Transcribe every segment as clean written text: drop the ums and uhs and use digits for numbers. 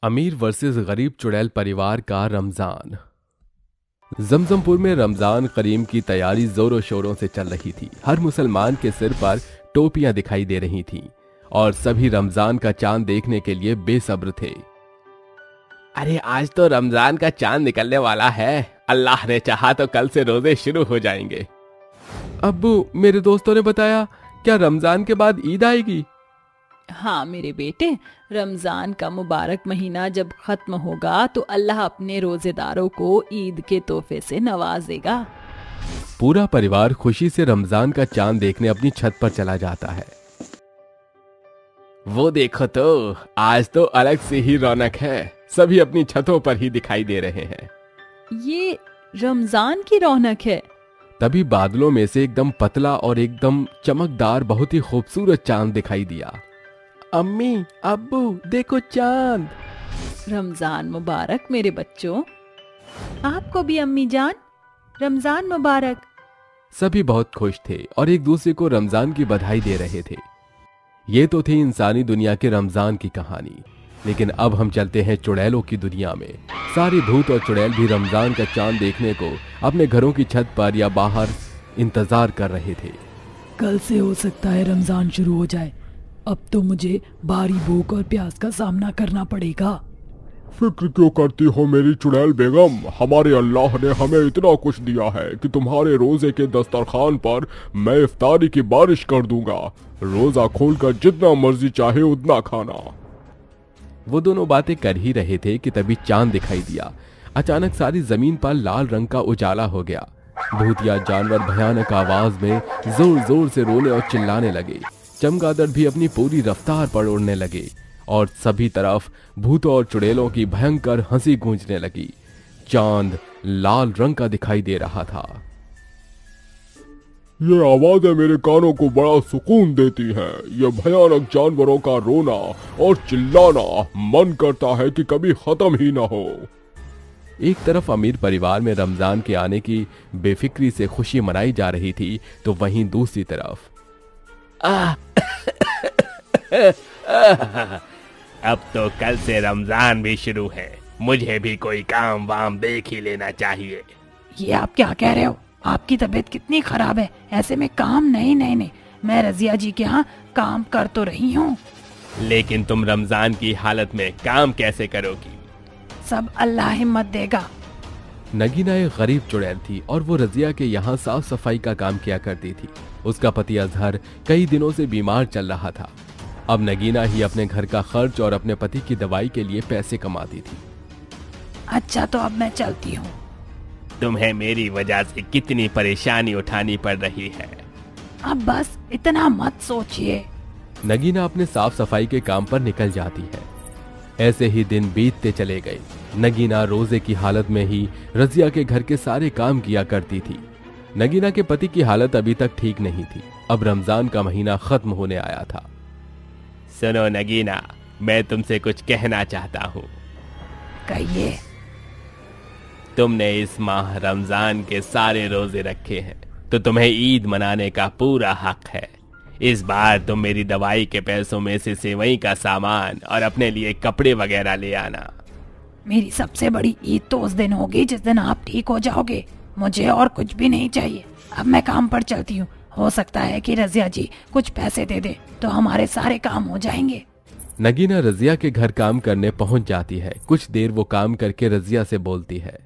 अमीर वर्सेस गरीब चुड़ैल परिवार का रमजान। जमजमपुर में रमजान करीम की तैयारी जोरों शोरों से चल रही थी। हर मुसलमान के सिर पर टोपियां दिखाई दे रही थीं और सभी रमजान का चांद देखने के लिए बेसब्र थे। अरे आज तो रमजान का चांद निकलने वाला है, अल्लाह ने चाहा तो कल से रोजे शुरू हो जाएंगे। अब्बू, मेरे दोस्तों ने बताया क्या रमजान के बाद ईद आएगी? हाँ मेरे बेटे, रमजान का मुबारक महीना जब खत्म होगा तो अल्लाह अपने रोजेदारों को ईद के तोहफे से नवाजेगा। पूरा परिवार खुशी से रमजान का चांद देखने अपनी छत पर चला जाता है। वो देखो तो, आज तो अलग से ही रौनक है, सभी अपनी छतों पर ही दिखाई दे रहे हैं। ये रमजान की रौनक है। तभी बादलों में से एकदम पतला और एकदम चमकदार बहुत ही खूबसूरत चांद दिखाई दिया। अम्मी, अब्बू, देखो चांद। रमजान मुबारक मेरे बच्चों। आपको भी अम्मी जान, रमजान मुबारक। सभी बहुत खुश थे और एक दूसरे को रमजान की बधाई दे रहे थे। ये तो थी इंसानी दुनिया के रमजान की कहानी, लेकिन अब हम चलते हैं चुड़ैलों की दुनिया में। सारे भूत और चुड़ैल भी रमजान का चांद देखने को अपने घरों की छत पर या बाहर इंतजार कर रहे थे। कल से हो सकता है रमजान शुरू हो जाए। अब तो मुझे भारी भूख और प्यास का सामना करना पड़ेगा। फिक्र क्यों करती हो मेरी चुड़ैल बेगम? हमारे अल्लाह ने हमें इतना कुछ दिया है कि तुम्हारे रोजे के दस्तरखान पर मैं इफ्तारी की बारिश कर दूंगा। रोजा खोलकर जितना मर्जी चाहे उतना खाना। वो दोनों बातें कर ही रहे थे कि तभी चांद दिखाई दिया। अचानक सारी जमीन पर लाल रंग का उजाला हो गया। भूतिया जानवर भयानक आवाज में जोर जोर से रोने और चिल्लाने लगे। चमगादड़ भी अपनी पूरी रफ्तार पर उड़ने लगे और सभी तरफ भूतों और चुड़ैलों की भयंकर हंसी गूंजने लगी। चांद लाल रंग का दिखाई दे रहा था। ये आवाजें मेरे कानों को बड़ा सुकून देती हैं। ये भयानक जानवरों का रोना और चिल्लाना मन करता है कि कभी खत्म ही ना हो। एक तरफ अमीर परिवार में रमजान के आने की बेफिक्री से खुशी मनाई जा रही थी, तो वहीं दूसरी तरफ अब तो कल से रमजान भी शुरू है, मुझे भी कोई काम वाम देख ही लेना चाहिए। ये आप क्या कह रहे हो? आपकी तबीयत कितनी खराब है, ऐसे में काम नहीं। मैं रजिया जी के यहाँ काम कर तो रही हूँ। लेकिन तुम रमजान की हालत में काम कैसे करोगी? सब अल्लाह हिम्मत देगा। नगीना एक गरीब चुड़ैल थी और वो रजिया के यहाँ साफ सफाई का काम किया करती थी। उसका पति अजहर कई दिनों से बीमार चल रहा था। अब नगीना ही अपने घर का खर्च और अपने पति की दवाई के लिए पैसे कमाती थी। अच्छा तो अब मैं चलती हूँ। तुम्हें मेरी वजह से कितनी परेशानी उठानी पड़ रही है। अब बस इतना मत सोचिए। नगीना अपने साफ सफाई के काम पर निकल जाती है। ऐसे ही दिन बीतते चले गए। नगीना रोजे की हालत में ही रजिया के घर के सारे काम किया करती थी। नगीना के पति की हालत अभी तक ठीक नहीं थी। अब रमजान का महीना खत्म होने आया था। सुनो नगीना, मैं तुमसे कुछ कहना चाहता हूँ। कहिए। तुमने इस माह रमजान के सारे रोजे रखे हैं, तो तुम्हें ईद मनाने का पूरा हक है। इस बार तुम मेरी दवाई के पैसों में से सेवई का सामान और अपने लिए कपड़े वगैरह ले आना। मेरी सबसे बड़ी ईद तो उस दिन होगी जिस दिन आप ठीक हो जाओगे। मुझे और कुछ भी नहीं चाहिए। अब मैं काम पर चलती हूँ। हो सकता है कि रजिया जी कुछ पैसे दे दे तो हमारे सारे काम हो जाएंगे। नगीना रजिया के घर काम करने पहुंच जाती है। कुछ देर वो काम करके रजिया से बोलती है,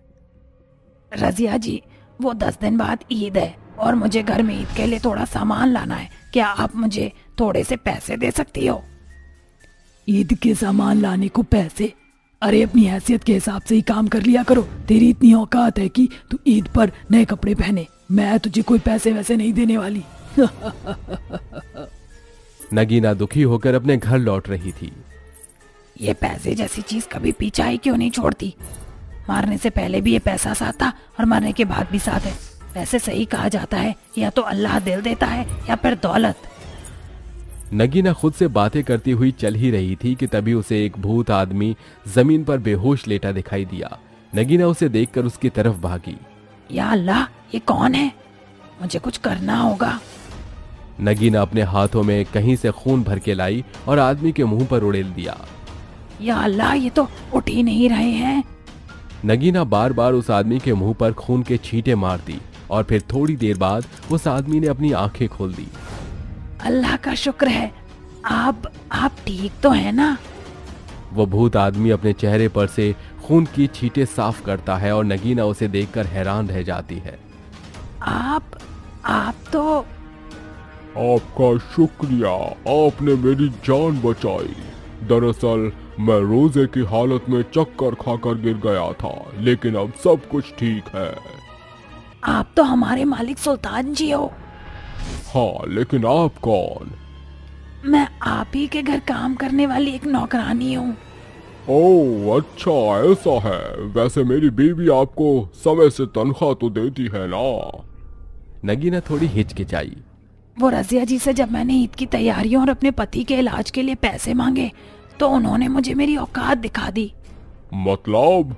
रजिया जी, वो 10 दिन बाद ईद है और मुझे घर में ईद के लिए थोड़ा सामान लाना है। क्या आप मुझे थोड़े से पैसे दे सकती हो? ईद के सामान लाने को पैसे? अरे अपनी हैसियत के हिसाब से ही काम कर लिया करो। तेरी इतनी औकात है कि तू ईद पर नए कपड़े पहने। मैं तुझे कोई पैसे वैसे नहीं देने वाली। नगीना दुखी होकर अपने घर लौट रही थी। ये पैसे जैसी चीज कभी पीछा ही क्यों नहीं छोड़ती? मारने से पहले भी ये पैसा साथ था और मरने के बाद भी साथ है। वैसे सही कहा जाता है, या तो अल्लाह दिल देता है या फिर दौलत। नगीना खुद से बातें करती हुई चल ही रही थी कि तभी उसे एक भूत आदमी जमीन पर बेहोश लेटा दिखाई दिया। नगीना उसे देखकर उसकी तरफ भागी। या अल्लाह, ये कौन है? मुझे कुछ करना होगा। नगीना अपने हाथों में कहीं से खून भर के लाई और आदमी के मुंह पर उड़ेल दिया। या अल्लाह, ये तो उठ ही नहीं रहे हैं। नगीना बार बार उस आदमी के मुंह पर खून के छींटे मारती और फिर थोड़ी देर बाद उस आदमी ने अपनी आंखें खोल दी। अल्लाह का शुक्र है, आप ठीक तो है ना? वो भूत आदमी अपने चेहरे पर से खून की छींटे साफ करता है और नगीना उसे देखकर हैरान रह जाती है। आप तो आपका शुक्रिया, आपने मेरी जान बचाई। दरअसल मैं रोजे की हालत में चक्कर खाकर गिर गया था, लेकिन अब सब कुछ ठीक है। आप तो हमारे मालिक सुल्तान जी हो। हाँ, लेकिन आप कौन? मैं आप ही के घर काम करने वाली एक नौकरानी हूँ। ओह अच्छा, ऐसा है। वैसे मेरी बीवी आपको समय से तनख्वाह तो देती है ना? नगीना थोड़ी हिचकिचाई। वो रजिया जी से जब मैंने ईद की तैयारियों और अपने पति के इलाज के लिए पैसे मांगे तो उन्होंने मुझे मेरी औकात दिखा दी। मतलब?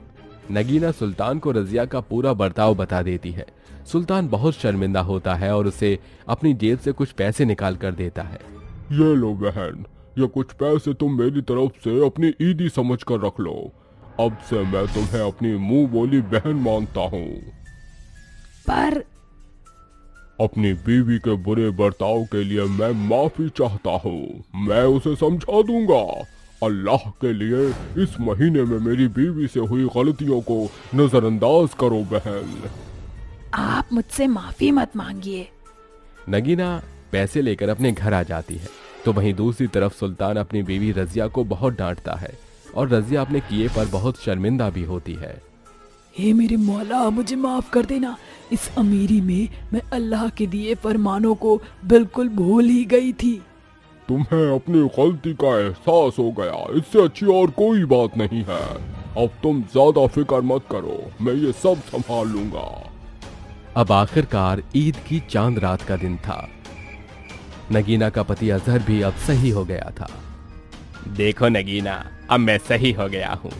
नगीना सुल्तान को रजिया का पूरा बर्ताव बता देती है। सुल्तान बहुत शर्मिंदा होता है और उसे अपनी जेब से कुछ पैसे निकाल कर देता है। ये लो बहन, ये कुछ पैसे तुम मेरी तरफ से अपनी ईदी समझ कर रख लो। अब से मैं तुम्हें अपनी मुंह बोली बहन मानता हूँ। पर अपनी बीवी के बुरे बर्ताव के लिए मैं माफी चाहता हूँ। मैं उसे समझा दूंगा। अल्लाह के लिए इस महीने में मेरी बीवी से हुई गलतियों को नजरअंदाज करो बहन। आप मुझसे माफी मत मांगिए। नगीना पैसे लेकर अपने घर आ जाती है तो वहीं दूसरी तरफ सुल्तान अपनी बीवी रजिया को बहुत डांटता है और रजिया अपने किए पर बहुत शर्मिंदा भी होती है। हे मेरे मौला, मुझे माफ कर देना। इस अमीरी में मैं अल्लाह के दिए फरमानों को बिल्कुल भूल ही गई थी। तुम्हें अपनी गलती का एहसास हो गया, इससे अच्छी और कोई बात नहीं है। अब तुम ज्यादा फिक्र मत करो, मैं ये सब संभाल लूंगा। अब आखिरकार ईद की चांद रात का दिन था। नगीना का पति अजहर भी अब सही हो गया था। देखो नगीना, अब मैं सही हो गया हूँ।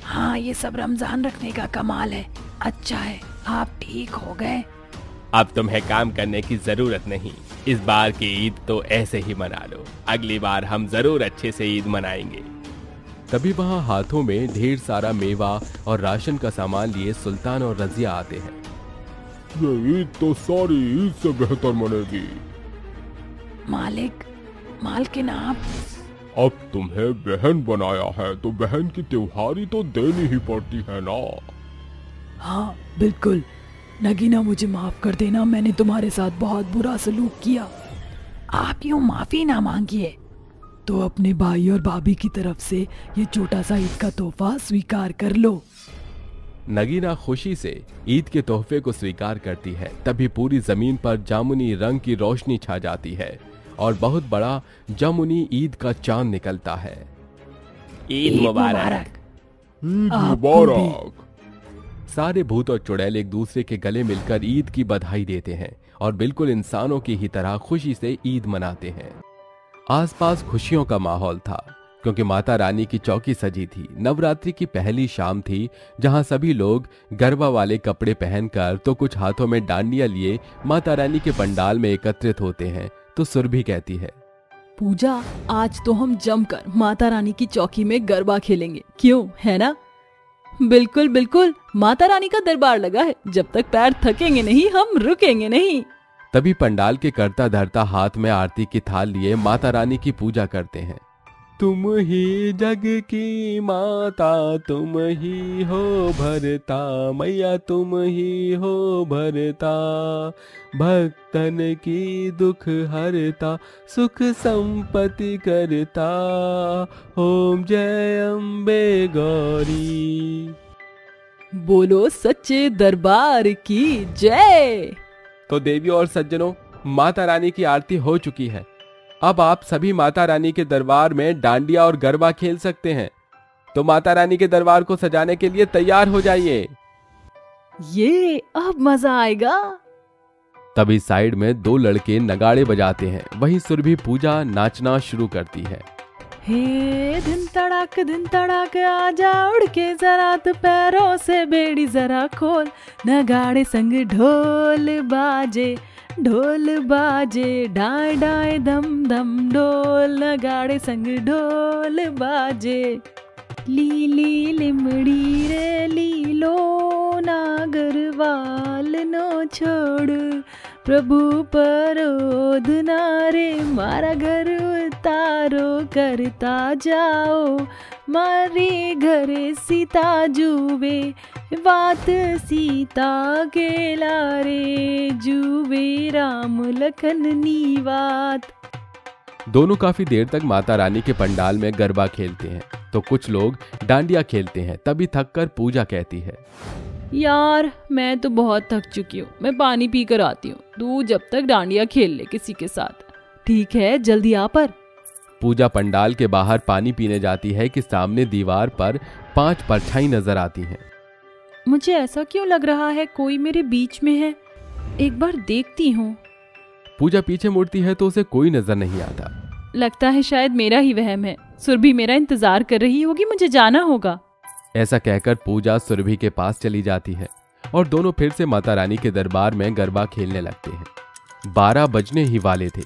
हाँ, ये सब रमजान रखने का कमाल है। अच्छा है आप ठीक हो गए। अब तुम्हें काम करने की जरूरत नहीं। इस बार की ईद तो ऐसे ही मना लो, अगली बार हम जरूर अच्छे से ईद मनाएंगे। तभी वहां हाथों में ढेर सारा मेवा और राशन का सामान लिए सुल्तान और रजिया आते हैं। ये ईद तो सारी ईद से बेहतर मनेगी। मालकिन आप, अब तुम्हें बहन बनाया है तो बहन की त्योहारी तो देनी ही पड़ती है ना। हाँ बिल्कुल। नगीना, मुझे माफ कर देना, मैंने तुम्हारे साथ बहुत बुरा सलूक किया। आप यूं माफी ना मांगिए। तो अपने भाई और भाभी की तरफ से ये छोटा सा ईद का तोहफा स्वीकार कर लो। नगीना खुशी से ईद के तोहफे को स्वीकार करती है। तभी पूरी जमीन पर जामुनी रंग की रोशनी छा जाती है और बहुत बड़ा जामुनी ईद का चांद निकलता है। ईद मुबारक। ईद आपको भी। मुबारक। सारे भूत और चुड़ैल एक दूसरे के गले मिलकर ईद की बधाई देते हैं और बिल्कुल इंसानों की ही तरह खुशी से ईद मनाते हैं। आसपास खुशियों का माहौल था क्योंकि माता रानी की चौकी सजी थी। नवरात्रि की पहली शाम थी जहां सभी लोग गरबा वाले कपड़े पहनकर तो कुछ हाथों में डांडियां लिए माता रानी के पंडाल में एकत्रित होते हैं। तो सुरभि कहती है, पूजा, आज तो हम जमकर माता रानी की चौकी में गरबा खेलेंगे, क्यों, है ना? बिल्कुल बिल्कुल, माता रानी का दरबार लगा है, जब तक पैर थकेंगे नहीं हम रुकेंगे नहीं। तभी पंडाल के करता धरता हाथ में आरती की थाल लिए माता रानी की पूजा करते हैं। तुम ही जग की माता, तुम ही हो भरता, मैया तुम ही हो भरता, भक्तन की दुख हरता, सुख संपत्ति करता, ओम जय अम्बे गौरी। बोलो सच्चे दरबार की जय। तो देवियों और सज्जनों, माता रानी की आरती हो चुकी है। अब आप सभी माता रानी के दरबार में डांडिया और गरबा खेल सकते हैं। तो माता रानी के दरबार को सजाने के लिए तैयार हो जाइए। ये अब मजा आएगा। तभी साइड में दो लड़के नगाड़े बजाते हैं। वहीं सुरभि पूजा नाचना शुरू करती है। हे दिन तड़ाक आजा उड़ के जरा, तू पैरों से बेड़ी जरा खोल, नगाड़े संग ढोल बाजे, ढोल बाजे डाय डाय धम धम, ढोल नगाड़े संग ढोल बाजे। लीली लिमड़ी रे लीलो, नागरवाल नो छोड़, प्रभु परोध नारे मारा घर उतारो, करता जाओ मारे घरे सीता जुवे, बात सीता के लारे, जुवे राम लखन नीवात। दोनों काफी देर तक माता रानी के पंडाल में गरबा खेलते हैं तो कुछ लोग डांडिया खेलते हैं। तभी थककर पूजा कहती है, यार मैं तो बहुत थक चुकी हूँ, मैं पानी पी कर आती हूँ, तू जब तक डांडिया खेल ले किसी के साथ। ठीक है जल्दी आ पर। पूजा पंडाल के बाहर पानी पीने जाती है कि सामने दीवार पर 5 परछाई नजर आती हैं। मुझे ऐसा क्यों लग रहा है कोई मेरे बीच में है, एक बार देखती हूँ। पूजा पीछे मुड़ती है तो उसे कोई नजर नहीं आता। लगता है शायद मेरा ही वहम है, सुरभि मेरा इंतजार कर रही होगी, मुझे जाना होगा। ऐसा कहकर पूजा सुरभि के पास चली जाती है और दोनों फिर से माता रानी के दरबार में गरबा खेलने लगते हैं। 12 बजने ही वाले थे।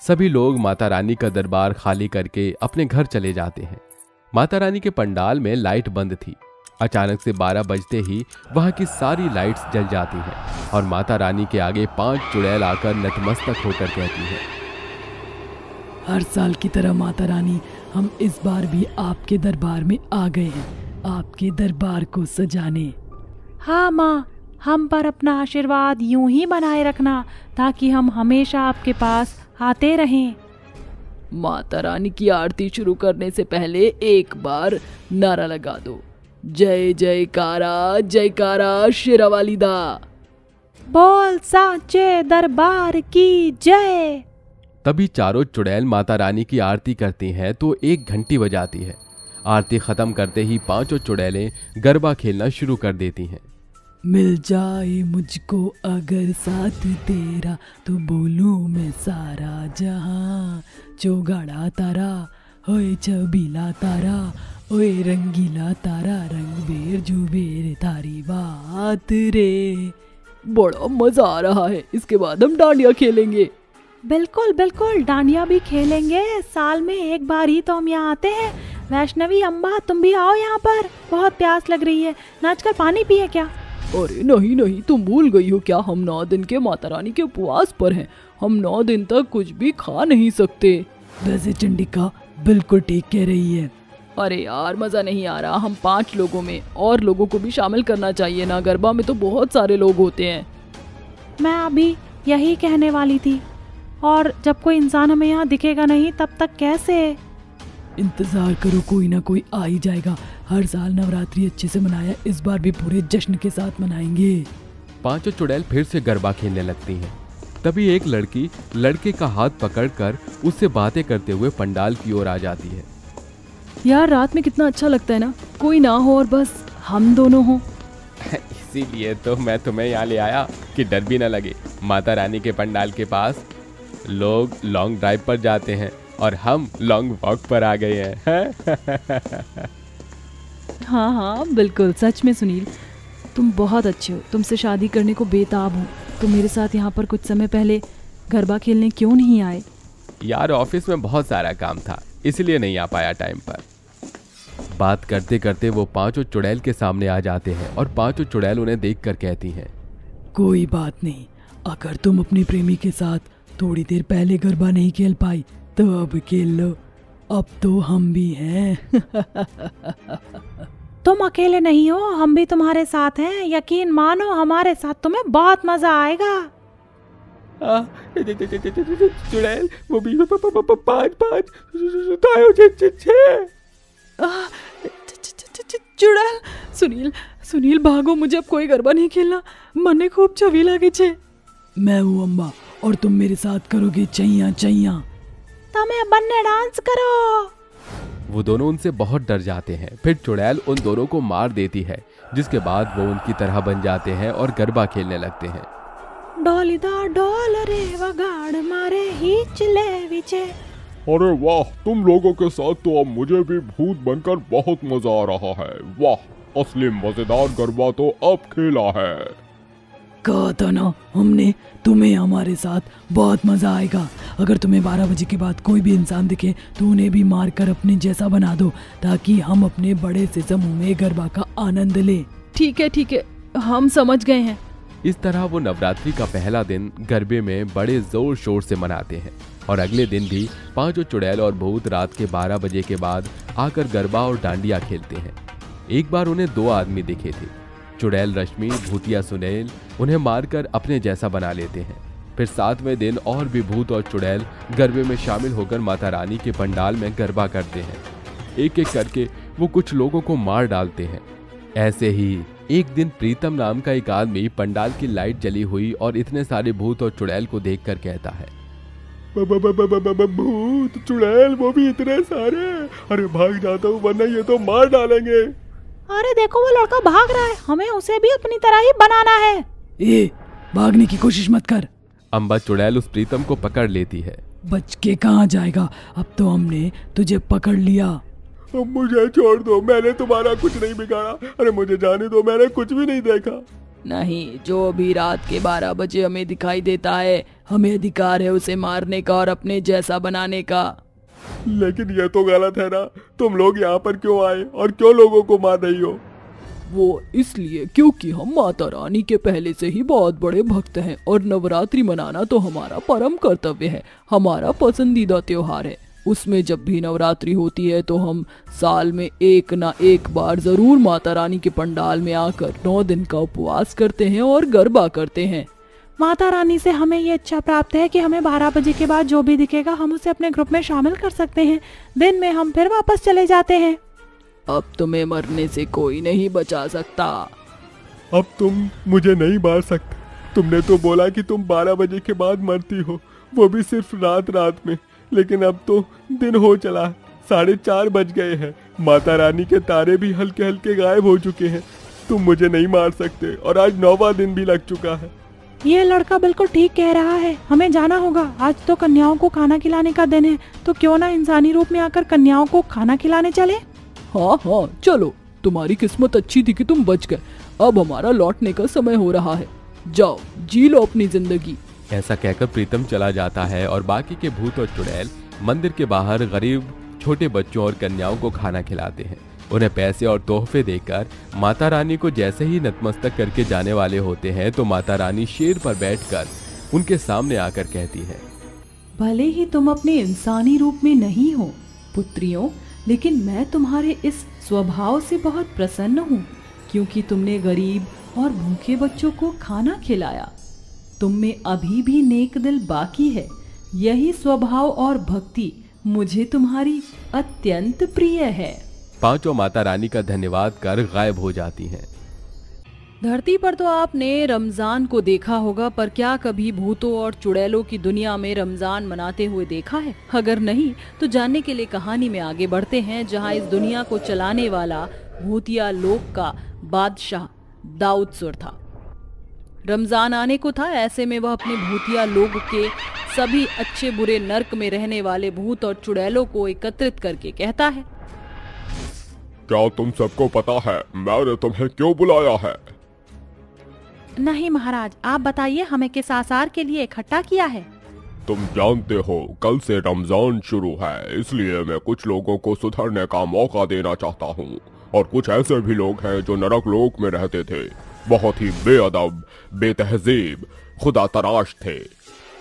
सभी लोग माता रानी का दरबार खाली करके अपने घर चले जाते हैं। माता रानी के पंडाल में लाइट बंद थी। अचानक से 12 बजते ही वहां की सारी लाइट्स जल जाती हैं और माता रानी के आगे 5 चुड़ैल आकर नतमस्तक होकर कहती है, हर साल की तरह माता रानी, हम इस बार भी आपके दरबार में आ गए हैं, आपके दरबार को सजाने। हाँ माँ, हम पर अपना आशीर्वाद यूं ही बनाए रखना ताकि हम हमेशा आपके पास आते रहें। माता रानी की आरती शुरू करने से पहले एक बार नारा लगा दो, जय जयकारा जयकारा शेरावाली दा। बोल साचे दरबार की जय। तभी चारों चुड़ैल माता रानी की आरती करती हैं तो 1 घंटी बजाती है। आरती खत्म करते ही 5 चुड़ैलें गरबा खेलना शुरू कर देती हैं। मिल जाए मुझको अगर साथ तेरा, तो बोलूं मैं सारा जहां। चौगाड़ा तारा होए छबीला तारा, ओए रंगीला तारा, रंग बेर जुबेर थारी बात रे। बड़ा मजा आ रहा है, इसके बाद हम डांडिया खेलेंगे। बिल्कुल बिल्कुल, डांडिया भी खेलेंगे, साल में एक बार ही तो हम यहाँ आते हैं। वैष्णवी अम्बा तुम भी आओ यहाँ पर, बहुत प्यास लग रही है, नाचकर पानी पिए क्या? अरे नहीं नहीं, तुम भूल गई हो क्या, हम 9 दिन के माता रानी के उपवास पर हैं, हम 9 दिन तक कुछ भी खा नहीं सकते। वैसे चंडिका बिल्कुल ठीक कह रही है। अरे यार मजा नहीं आ रहा, हम 5 लोगों में और लोगों को भी शामिल करना चाहिए ना, गरबा में तो बहुत सारे लोग होते हैं। मैं अभी यही कहने वाली थी, और जब कोई इंसान हमें यहाँ दिखेगा नहीं तब तक कैसे? इंतजार करो, कोई ना कोई आ ही जाएगा। हर साल नवरात्रि अच्छे से मनाया, इस बार भी पूरे जश्न के साथ मनाएंगे। 5 चुड़ैल फिर से गरबा खेलने लगती हैं। तभी एक लड़की लड़के का हाथ पकड़कर उससे बातें करते हुए पंडाल की ओर आ जाती है। यार रात में कितना अच्छा लगता है ना, कोई ना हो और बस हम दोनों हो। इसीलिए तो मैं तुम्हें यहाँ ले आया कि डर भी न लगे। माता रानी के पंडाल के पास लोग लॉन्ग ड्राइव पर जाते हैं और हम लॉन्ग वॉक पर आ गए हैं। हाँ हाँ बिल्कुल, सच में सुनील तुम बहुत अच्छे हो, तुमसे शादी करने को बेताब हूँ। तुम मेरे साथ यहाँ पर कुछ समय पहले गरबा खेलने क्यों नहीं आए? यार ऑफिस में बहुत सारा काम था, इसलिए नहीं आ पाया टाइम पर। बात करते करते वो 5 चुड़ैल के सामने आ जाते हैं और 5 चुड़ैल उन्हें देखकर कहती हैं, कोई बात नहीं, अगर तुम अपने प्रेमी के साथ थोड़ी देर पहले गरबा नहीं खेल पाई तो अब खेल लो, अब तो हम भी हैं। तुम अकेले नहीं हो, हम भी तुम्हारे साथ हैं, यकीन मानो हमारे साथ तुम्हें बहुत मजा आएगा। चुड़ैल वो भी 5 चुड़ैल, सुनील सुनील भागो, मुझे अब कोई गरबा नहीं खेलना, मने खूब छवि लागे छे। मैं हूँ अम्बा और तुम मेरे साथ करोगे चैया चैया। तुम्हें बन्ने डांस करो। वो दोनों उनसे बहुत डर जाते हैं। फिर चुड़ैल उन दोनों को मार देती है, जिसके बाद वो उनकी तरह बन जाते हैं और गरबा खेलने लगते हैं। डोलीदा डोल रे वगाड़ मारे हिचले विचे। अरे वाह, तुम लोगों के साथ तो अब मुझे भी भूत बनकर बहुत मजा आ रहा है। वाह, असली मजेदार गरबा तो अब खेला है। कहा था ना हमने तुम्हें, हमारे साथ बहुत मजा आएगा। अगर तुम्हें 12 बजे के बाद कोई भी इंसान दिखे तो उन्हें भी मारकर अपने जैसा बना दो, ताकि हम अपने बड़े से समूह में गरबा का आनंद लें। ठीक है, हम समझ गए हैं। इस तरह वो नवरात्रि का पहला दिन गरबे में बड़े जोर शोर से मनाते हैं और अगले दिन भी पांचों चुड़ैल और भूत रात के 12 बजे के बाद आकर गरबा और डांडिया खेलते हैं। एक बार उन्हें 2 आदमी दिखे थे। चुड़ैल रश्मि, भूतिया सुनील उन्हें मारकर अपने जैसा बना लेते हैं। फिर 7वें दिन और भी भूत और चुड़ैल गरबे में शामिल होकर माता रानी के पंडाल में गरबा करते हैं। एक एक करके वो कुछ लोगों को मार डालते हैं। ऐसे ही एक दिन प्रीतम नाम का एक आदमी पंडाल की लाइट जली हुई और इतने सारे भूत और चुड़ैल को देखकर कहता है, भूत चुड़ैल वो भी इतने सारे, अरे भाग जाता हूँ वरना ये तो मार डालेंगे। अरे देखो वो लड़का भाग रहा है, हमें उसे भी अपनी तरह ही बनाना है। ए, भागने की कोशिश मत कर। अम्बा चुड़ैल उस प्रीतम को पकड़ लेती है। बच के कहाँ जाएगा, अब तो हमने तुझे पकड़ लिया। अब मुझे छोड़ दो, मैंने तुम्हारा कुछ नहीं बिगाड़ा। अरे मुझे जाने दो, मैंने कुछ भी नहीं देखा। नहीं, जो भी रात के 12 बजे हमें दिखाई देता है, हमें अधिकार है उसे मारने का और अपने जैसा बनाने का। लेकिन ये तो गलत है ना, तुम लोग यहाँ पर क्यों आए और क्यों लोगों को मार रही हो? वो इसलिए क्योंकि हम माता रानी के पहले से ही बहुत बड़े भक्त हैं और नवरात्रि मनाना तो हमारा परम कर्तव्य है, हमारा पसंदीदा त्योहार है। उसमें जब भी नवरात्रि होती है तो हम साल में एक ना एक बार जरूर माता रानी के पंडाल में आकर 9 दिन का उपवास करते हैं और गरबा करते हैं। माता रानी से हमें ये इच्छा प्राप्त है कि हमें 12 बजे के बाद जो भी दिखेगा हम उसे अपने ग्रुप में शामिल कर सकते हैं। दिन में हम फिर वापस चले जाते हैं। अब तुम्हें मरने से कोई नहीं बचा सकता। अब तुम मुझे नहीं मार सकते। तुमने तो बोला कि तुम 12 बजे के बाद मरती हो, वो भी सिर्फ रात में। लेकिन अब तो दिन हो चला है, 4:30 बज गए हैं। माता रानी के तारे भी हल्के हल्के गायब हो चुके हैं। तुम मुझे नहीं मार सकते और आज 9वां दिन भी लग चुका है। ये लड़का बिल्कुल ठीक कह रहा है, हमें जाना होगा। आज तो कन्याओं को खाना खिलाने का दिन है, तो क्यों ना इंसानी रूप में आकर कन्याओं को खाना खिलाने चले। हाँ, चलो, तुम्हारी किस्मत अच्छी थी कि तुम बच गए। अब हमारा लौटने का समय हो रहा है, जाओ जी लो अपनी जिंदगी। ऐसा कहकर प्रीतम चला जाता है और बाकी के भूत और चुड़ैल मंदिर के बाहर गरीब छोटे बच्चों और कन्याओं को खाना खिलाते हैं। उन्हें पैसे और तोहफे देकर माता रानी को जैसे ही नतमस्तक करके जाने वाले होते हैं तो माता रानी शेर पर बैठकर उनके सामने आकर कहती है, भले ही तुम अपने इंसानी रूप में नहीं हो पुत्रियों, लेकिन मैं तुम्हारे इस स्वभाव से बहुत प्रसन्न हूँ, क्योंकि तुमने गरीब और भूखे बच्चों को खाना खिलाया। तुम में अभी भी नेक दिल बाकी है। यही स्वभाव और भक्ति मुझे तुम्हारी अत्यंत प्रिय है। पांचों माता रानी का धन्यवाद कर गायब हो जाती हैं। धरती पर तो आपने रमजान को देखा होगा, पर क्या कभी भूतों और चुड़ैलों की दुनिया में रमजान मनाते हुए देखा है? अगर नहीं तो जानने के लिए कहानी में आगे बढ़ते हैं, जहां इस दुनिया को चलाने वाला भूतिया लोक का बादशाह दाऊद सुर था। रमजान आने को था, ऐसे में वह अपने भूतिया लोग के सभी अच्छे बुरे नर्क में रहने वाले भूत और चुड़ैलों को एकत्रित करके कहता है, क्या तुम सबको पता है मैंने तुम्हें क्यों बुलाया है? नहीं महाराज, आप बताइए, हमें किस आसार के लिए इकट्ठा किया है? तुम जानते हो कल से रमजान शुरू है, इसलिए मैं कुछ लोगों को सुधरने का मौका देना चाहता हूँ। और कुछ ऐसे भी लोग हैं जो नरक लोक में रहते थे, बहुत ही बेअदब, बेतहजीब, खुदा तराश थे,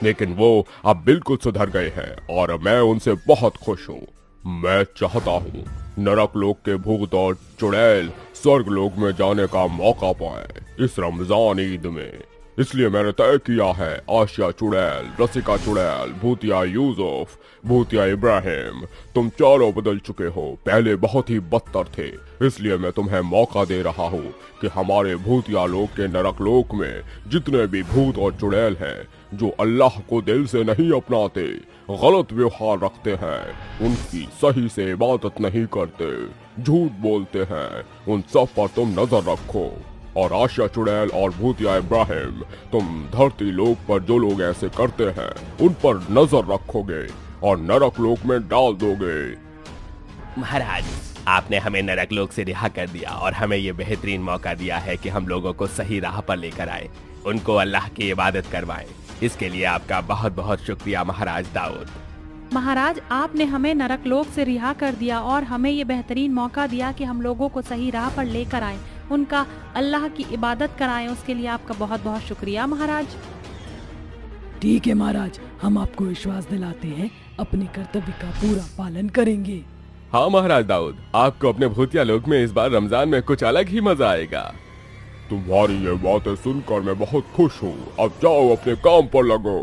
लेकिन वो अब बिल्कुल सुधर गए हैं और मैं उनसे बहुत खुश हूँ। मैं चाहता हूँ नरक लोक के भूत और चुड़ैल स्वर्ग लोक में जाने का मौका पाए इस रमजान ईद में। इसलिए मैंने तय किया है, आशिया चुड़ैल, रसिका चुड़ैल, भूतिया यूसुफ, भूतिया इब्राहिम, तुम चारों बदल चुके हो, पहले बहुत ही बदतर थे। इसलिए मैं तुम्हें मौका दे रहा हूँ कि हमारे भूतिया लोक के नरक लोक में जितने भी भूत और चुड़ैल हैं जो अल्लाह को दिल से नहीं अपनाते, गलत व्यवहार रखते हैं, उनकी सही से इबादत नहीं करते, झूठ बोलते हैं, उन सब पर तुम नजर रखो। और आशिया चुड़ैल और भूतिया इब्राहिम, तुम धरती लोक पर जो लोग ऐसे करते हैं उन पर नजर रखोगे और नरक लोक में डाल दोगे। महाराज, आपने हमें नरकलोक से रिहा कर दिया और हमें ये बेहतरीन मौका दिया है कि हम लोगों को सही राह पर लेकर आए, उनको अल्लाह की इबादत करवाएं। इसके लिए आपका बहुत बहुत शुक्रिया महाराज दाऊद। महाराज, आपने हमें नरकलोक से रिहा कर दिया और हमें ये बेहतरीन मौका दिया कि हम लोगों को सही राह पर लेकर आएं, उनका अल्लाह की इबादत कराएं। उसके लिए आपका बहुत बहुत शुक्रिया महाराज। ठीक है महाराज, हम आपको विश्वास दिलाते हैं अपने कर्तव्य का पूरा पालन करेंगे। हाँ महाराज दाऊद, आपको अपने भूतिया लोक में इस बार रमजान में कुछ अलग ही मजा आएगा। तुम्हारी ये बातें सुनकर मैं बहुत खुश हूँ। अब जाओ अपने काम पर लगो।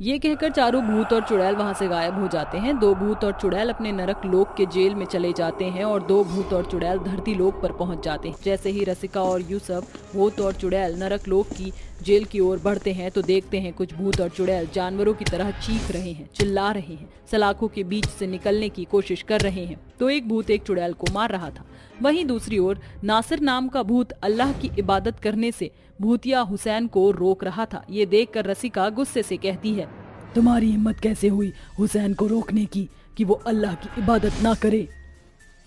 ये कहकर चारों भूत और चुड़ैल वहाँ से गायब हो जाते हैं। 2 भूत और चुड़ैल अपने नरक लोक के जेल में चले जाते हैं और 2 भूत और चुड़ैल धरती लोक पर पहुँच जाते हैं। जैसे ही रसिका और यूसुफ भूत और चुड़ैल नरक लोक की जेल की ओर बढ़ते हैं तो देखते हैं कुछ भूत और चुड़ैल जानवरों की तरह चीख रहे हैं, चिल्ला रहे हैं, सलाखों के बीच से निकलने की कोशिश कर रहे हैं। तो एक भूत एक चुड़ैल को मार रहा था। वहीं दूसरी ओर नासिर नाम का भूत अल्लाह की इबादत करने से भूतिया हुसैन को रोक रहा था। ये देखकर रसिका गुस्से से कहती है, तुम्हारी हिम्मत कैसे हुई हुसैन को रोकने की कि वो अल्लाह की इबादत ना करे?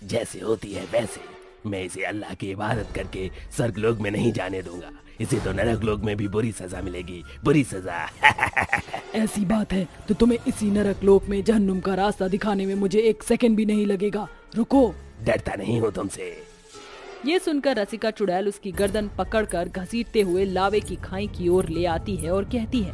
जैसे होती है वैसे, मैं इसे अल्लाह की इबादत करके स्वर्गलोक में नहीं जाने दूंगा। इसे तो नरकलोक में भी बुरी सजा मिलेगी, बुरी सजा। ऐसी बात है तो तुम्हें इसी नरक लोक में जहन्नुम का रास्ता दिखाने में मुझे 1 सेकंड भी नहीं लगेगा। रुको। डरता नहीं हूँ तुमसे। ये सुनकर रसिका चुड़ैल उसकी गर्दन पकड़कर घसीटते हुए लावे की खाई की ओर ले आती है और कहती है,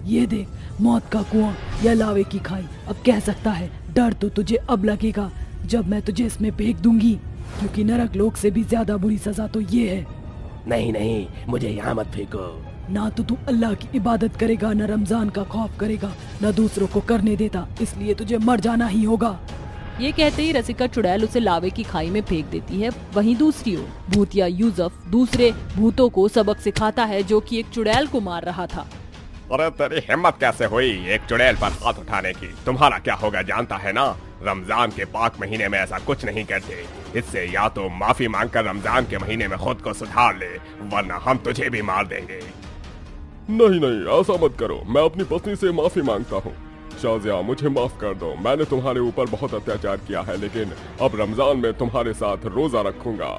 ये देख, मौत का कुआं या लावे की खाई। अब कह सकता है डर तो तुझे अब लगेगा जब मैं तुझे इसमें फेंक दूंगी, क्योंकि नरक लोक से भी ज्यादा बुरी सजा तो ये है। नहीं नहीं, मुझे यहाँ मत फेंको। ना तो तू अल्लाह की इबादत करेगा, न रमजान का खौफ करेगा, न दूसरों को करने देता, इसलिए तुझे मर जाना ही होगा। ये कहते ही रसिका चुड़ैल उसे लावे की खाई में फेंक देती है। वहीं दूसरी ओर भूतिया यूसुफ दूसरे भूतों को सबक सिखाता है जो कि एक चुड़ैल को मार रहा था। अरे तेरी हिम्मत कैसे हुई एक चुड़ैल पर हाथ उठाने की? तुम्हारा क्या होगा जानता है ना? रमजान के पाक महीने में ऐसा कुछ नहीं करते। इससे या तो माफी मांगकर रमजान के महीने में खुद को सुधार ले, वरना हम तुझे भी मार देंगे। नहीं नहीं, ऐसा मत करो। मैं अपनी पत्नी से माफी मांगता हूँ। शाजिया, मुझे माफ कर दो। मैंने तुम्हारे ऊपर बहुत अत्याचार किया है, लेकिन अब रमजान में तुम्हारे साथ रोजा रखूंगा।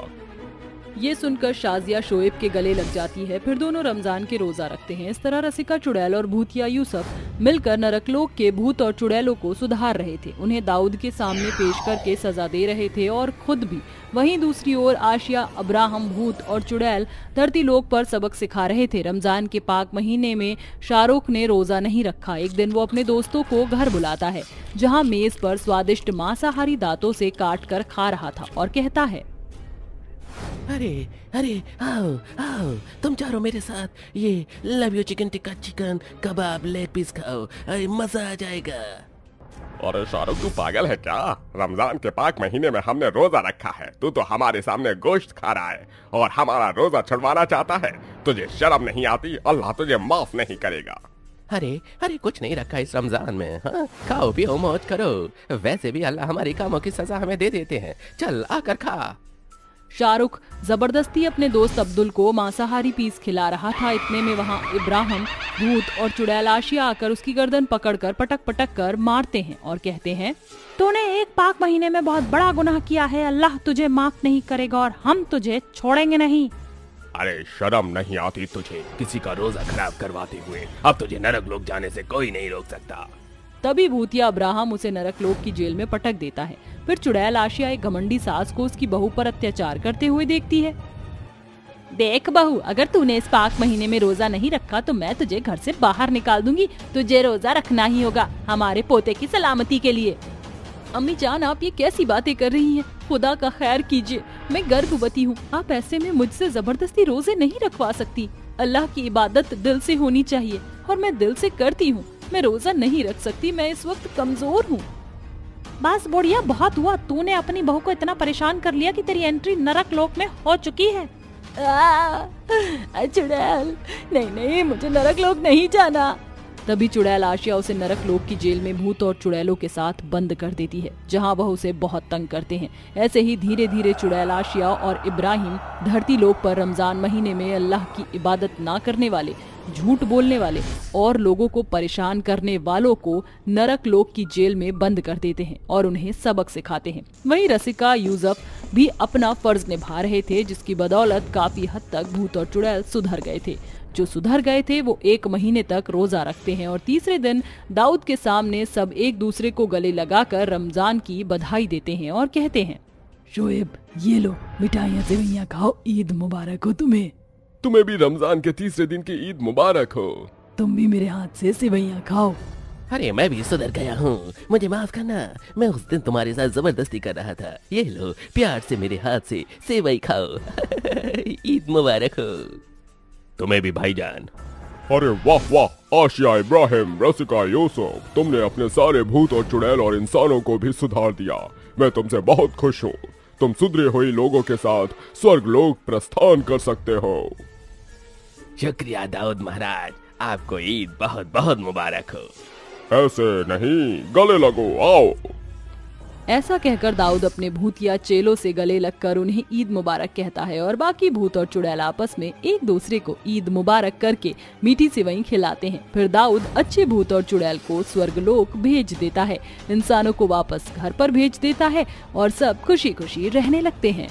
ये सुनकर शाजिया शोएब के गले लग जाती है। फिर दोनों रमजान के रोजा रखते हैं। इस तरह रसिका चुड़ैल और भूतिया यूसुफ मिलकर नरकलोक के भूत और चुड़ैलों को सुधार रहे थे, उन्हें दाऊद के सामने पेश करके सजा दे रहे थे और खुद भी। वहीं दूसरी ओर आशिया, अब्राहम, भूत और चुड़ैल धरती लोक पर सबक सिखा रहे थे। रमजान के पाक महीने में शाहरुख ने रोजा नहीं रखा। एक दिन वो अपने दोस्तों को घर बुलाता है, जहाँ मेज पर स्वादिष्ट मांसाहारी दांतों से काट कर खा रहा था और कहता है, अरे अरे आओ आओ, तुम चारों मेरे साथ ये love you chicken tikka chicken kebab leg piece खाओ, अरे मजा आ जाएगा। अरे शाहरुख, तू पागल है क्या? रमजान के पाक महीने में हमने रोजा रखा है, तू तो हमारे सामने गोश्त खा रहा है और हमारा रोजा छुड़वाना चाहता है। तुझे शर्म नहीं आती? अल्लाह तुझे माफ नहीं करेगा। अरे अरे, कुछ नहीं रखा इस रमजान में। हाँ, खाओ पियो मौज करो। वैसे भी अल्लाह हमारी कामों की सजा हमें दे देते हैं। चल आकर खा। शाहरुख जबरदस्ती अपने दोस्त अब्दुल को मांसाहारी पीस खिला रहा था। इतने में वहाँ इब्राहिम, भूत और चुड़ैल आशिया आकर उसकी गर्दन पकड़कर पटक पटक कर मारते हैं और कहते हैं, तूने एक पाक महीने में बहुत बड़ा गुनाह किया है, अल्लाह तुझे माफ नहीं करेगा और हम तुझे छोड़ेंगे नहीं। अरे शर्म नहीं आती तुझे किसी का रोजा खराब करवाते हुए? अब तुझे नरक लोक जाने से कोई नहीं रोक सकता। तभी भूतिया अब्राहम उसे नरक लोक की जेल में पटक देता है। फिर चुड़ैल आशिया एक घमंडी सास को उसकी बहू पर अत्याचार करते हुए देखती है। देख बहू, अगर तूने इस पाक महीने में रोजा नहीं रखा तो मैं तुझे घर से बाहर निकाल दूंगी। तुझे रोजा रखना ही होगा हमारे पोते की सलामती के लिए। अम्मी जान, आप ये कैसी बातें कर रही हैं? खुदा का खैर कीजिए, मैं गर्भवती हूँ। आप ऐसे में मुझसे जबरदस्ती रोजे नहीं रखवा सकती। अल्लाह की इबादत दिल से होनी चाहिए और मैं दिल से करती हूँ। मैं रोजा नहीं रख सकती, मैं इस वक्त कमजोर हूँ। बस बुढ़िया, बहुत हुआ। तूने अपनी बहू को इतना परेशान कर लिया कि तेरी एंट्री नरक लोक में हो चुकी है। चुड़ैल, नहीं नहीं, मुझे नरक लोक नहीं जाना। तभी चुड़ैल आशिया उसे नरक लोक की जेल में भूत और चुड़ैलों के साथ बंद कर देती है, जहां वह उसे बहुत तंग करते हैं। ऐसे ही धीरे धीरे चुड़ैल आशिया और इब्राहिम धरती लोक पर रमजान महीने में अल्लाह की इबादत ना करने वाले, झूठ बोलने वाले और लोगों को परेशान करने वालों को नरक लोक की जेल में बंद कर देते हैं और उन्हें सबक सिखाते हैं। वहीं रसिका यूसुफ भी अपना फर्ज निभा रहे थे, जिसकी बदौलत काफी हद तक भूत और चुड़ैल सुधर गए थे। जो सुधर गए थे वो 1 महीने तक रोजा रखते हैं और तीसरे दिन दाऊद के सामने सब एक दूसरे को गले लगाकर रमजान की बधाई देते हैं और कहते हैं, शोएब ये लो मिठाइयाँ सेवइयाँ खाओ, ईद मुबारक हो तुम्हें। तुम्हें भी रमजान के तीसरे दिन की ईद मुबारक हो। तुम भी मेरे हाथ से सेवइयाँ खाओ। अरे मैं भी सुधर गया हूँ, मुझे माफ करना, मैं उस दिन तुम्हारे साथ जबरदस्ती कर रहा था। ये लो प्यार से मेरे हाथ से सेवई खाओ। ईद मुबारक हो। तुम्हें भी भाईजान। अरे वाह वाह, आशिया, इब्राहिम, रसिका, यूसुफ, तुमने अपने सारे भूत और चुड़ैल और इंसानों को भी सुधार दिया। मैं तुमसे बहुत खुश हूँ। तुम सुधरे हुए लोगों के साथ स्वर्ग लोक प्रस्थान कर सकते हो। शुक्रिया दाऊद महाराज, आपको ईद बहुत बहुत मुबारक हो। ऐसे नहीं, गले लगो, आओ। ऐसा कहकर दाऊद अपने भूतिया चेलों से गले लगकर उन्हें ईद मुबारक कहता है और बाकी भूत और चुड़ैल आपस में एक दूसरे को ईद मुबारक करके मीठी सेवई खिलाते हैं। फिर दाऊद अच्छे भूत और चुड़ैल को स्वर्गलोक भेज देता है, इंसानों को वापस घर पर भेज देता है और सब खुशी खुशी रहने लगते हैं।